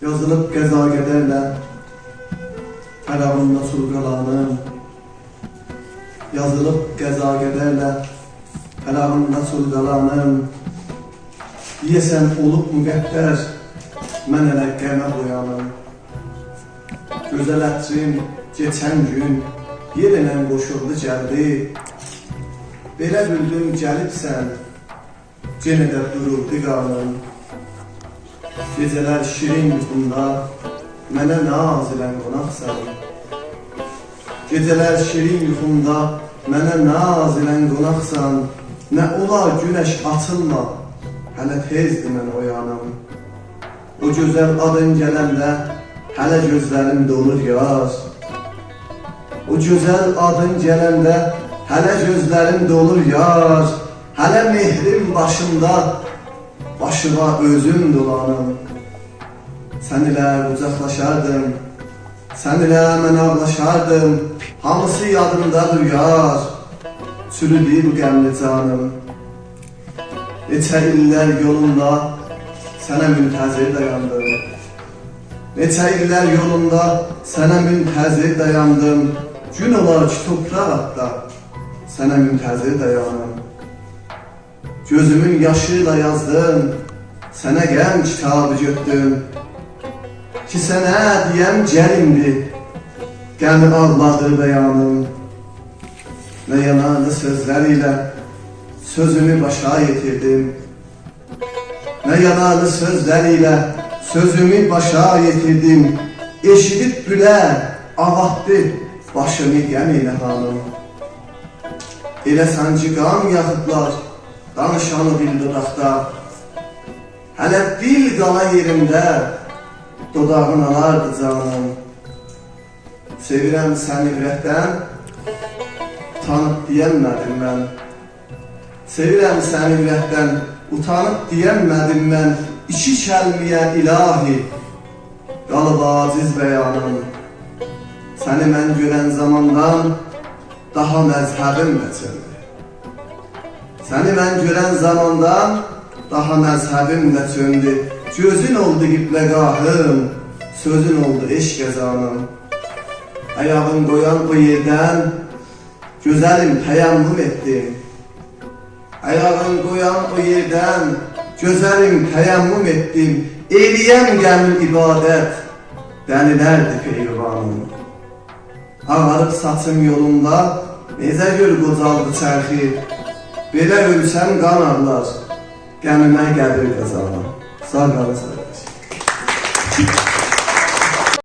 Yazılıp qəza qədərlə Fərağında sulqalanım. Yazılıp qəza qədərlə Fərağında sulqalanım. Deyəsən olub müqəddər, mən elə qəmə boyanım. Gözəl ətrim geçən gün yerinə qoşuldu gəldi. Belə bildim gəlibsən, yenə də duruldu qanım. Gecələr şirin yuxumda mənə nazilən qonaqsan. Gecələr şirin yuxumda mənə nazilən qonaqsan. Nə olar günəş açılma, hələ tezdir mən oyanım. O gözəl adın gələndə hələ gözlərim dolur yar. O gözəl adın gələndə hələ gözlərim dolur yar. Hələ mehrim başımda, başıma özüm dolanım. Sən ilə qucaqlaşardım, sən ilə mən ağlaşardım. Hamısı yadımdadır yar, çürüdü bu qəmli canım. Neçə illər yolunda sənə müntəzir dayandım. Neçə illər yolunda sənə müntəzir dayandım. Gün olar ki topraq atda sənə müntəzir dayanım. Gözümün yaşıyla yazdım, sənə qəm kitabı götdüm. Ki sənə deyəm gəlimdir, qəmi ağladır bəyanım. Nə yanalı sözlər ilə sözümü başa yetirdim. Nə yanalı sözlər ilə sözümü başa yetirdim. Eşidib bülə ağatdı başımı qəm ilə hanım. Elə sancı qan yaxıtlar danışanı bil dodaqda. Hələ dil qala yerində dodağın alardı canım. Sevirəm səni ürəkdən, utanıb deyəmədim mən. Sevirəm səni ürəkdən, utanıb deyəmədim mən. İki kəlmiyə ilahi, qalıb aciz bəyanım. Səni mən görən zamandan daha məzhəbim nəçildi. Səni mən görən zamandan daha məzhəbim nəçildi. Gözün oldu qibləgahım, sözün oldu eşq əzanım. Ayağın qoyan o yerdən gözəlim təyəmmüm etdim. Ayağın qoyan o yerdən gözəlim təyəmmüm etdim. Eliyəm qəmil ibadət, dəlilərdir peyvanım. Ağarıb saçım yolunda necə gör qocaldı çərxi. Belə ölsəm qan ağlar, qəmimə qədir qazanım. Sağ qalın, sağ qalın.